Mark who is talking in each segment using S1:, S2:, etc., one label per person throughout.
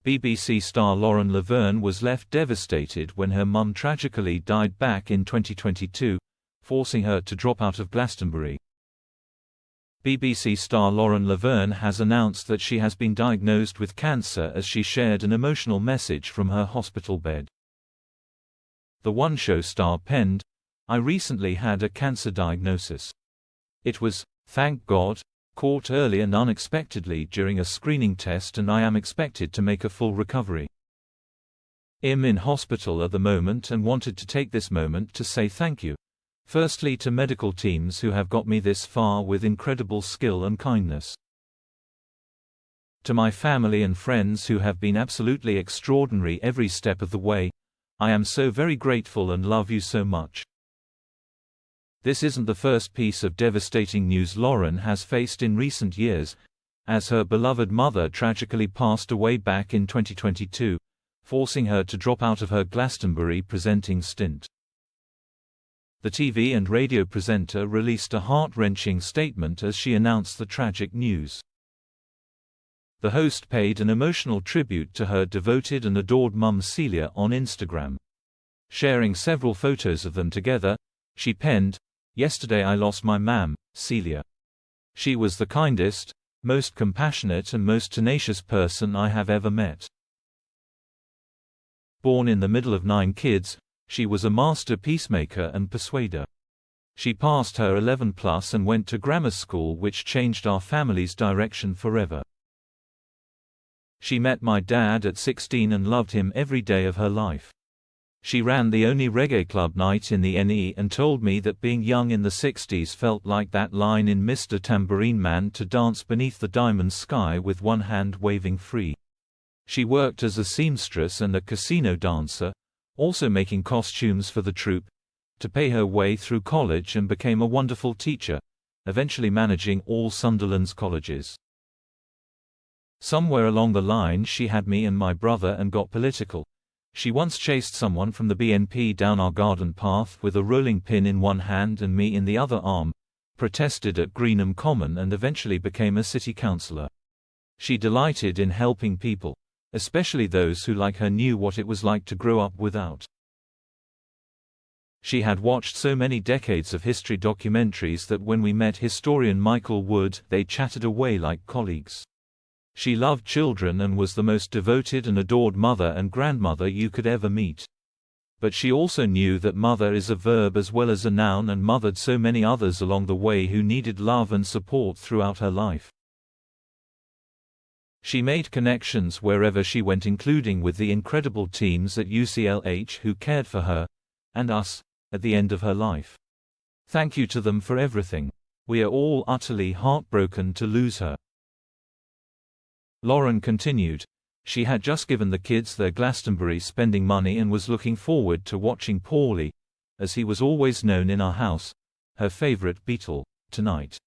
S1: BBC star Lauren Laverne was left devastated when her mum tragically died back in 2022, forcing her to drop out of Glastonbury. BBC star Lauren Laverne has announced that she has been diagnosed with cancer as she shared an emotional message from her hospital bed. The One Show star penned, "I recently had a cancer diagnosis. It was, thank God, caught early and unexpectedly during a screening test, and I am expected to make a full recovery. I'm in hospital at the moment and wanted to take this moment to say thank you. Firstly to medical teams who have got me this far with incredible skill and kindness. To my family and friends who have been absolutely extraordinary every step of the way, I am so very grateful and love you so much." This isn't the first piece of devastating news Lauren has faced in recent years, as her beloved mother tragically passed away back in 2022, forcing her to drop out of her Glastonbury presenting stint. The TV and radio presenter released a heart-wrenching statement as she announced the tragic news. The host paid an emotional tribute to her devoted and adored mum Celia on Instagram. Sharing several photos of them together, she penned, "Yesterday I lost my mam, Celia. She was the kindest, most compassionate and most tenacious person I have ever met. Born in the middle of 9 kids, she was a master peacemaker and persuader. She passed her 11+ and went to grammar school, which changed our family's direction forever. She met my dad at 16 and loved him every day of her life. She ran the only reggae club night in the NE and told me that being young in the 60s felt like that line in Mr. Tambourine Man, to dance beneath the diamond sky with one hand waving free. She worked as a seamstress and a casino dancer, also making costumes for the troupe, to pay her way through college, and became a wonderful teacher, eventually managing all Sunderland's colleges. Somewhere along the line she had me and my brother and got political. She once chased someone from the BNP down our garden path with a rolling pin in one hand and me in the other arm, protested at Greenham Common, and eventually became a city councillor. She delighted in helping people, especially those who like her knew what it was like to grow up without. She had watched so many decades of history documentaries that when we met historian Michael Wood, they chatted away like colleagues. She loved children and was the most devoted and adored mother and grandmother you could ever meet. But she also knew that mother is a verb as well as a noun, and mothered so many others along the way who needed love and support throughout her life. She made connections wherever she went, including with the incredible teams at UCLH who cared for her, and us, at the end of her life. Thank you to them for everything. We are all utterly heartbroken to lose her." Lauren continued, she had just given the kids their Glastonbury spending money and was looking forward to watching Paulie, as he was always known in our house, her favorite Beatle, tonight.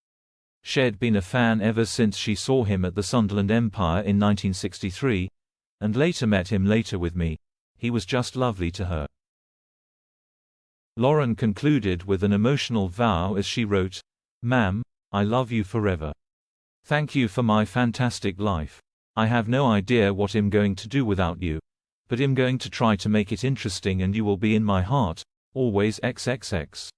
S1: She'd been a fan ever since she saw him at the Sunderland Empire in 1963, and later met him later with me. He was just lovely to her. Lauren concluded with an emotional vow as she wrote, "Ma'am, I love you forever. Thank you for my fantastic life. I have no idea what I'm going to do without you, but I'm going to try to make it interesting, and you will be in my heart, always XXX."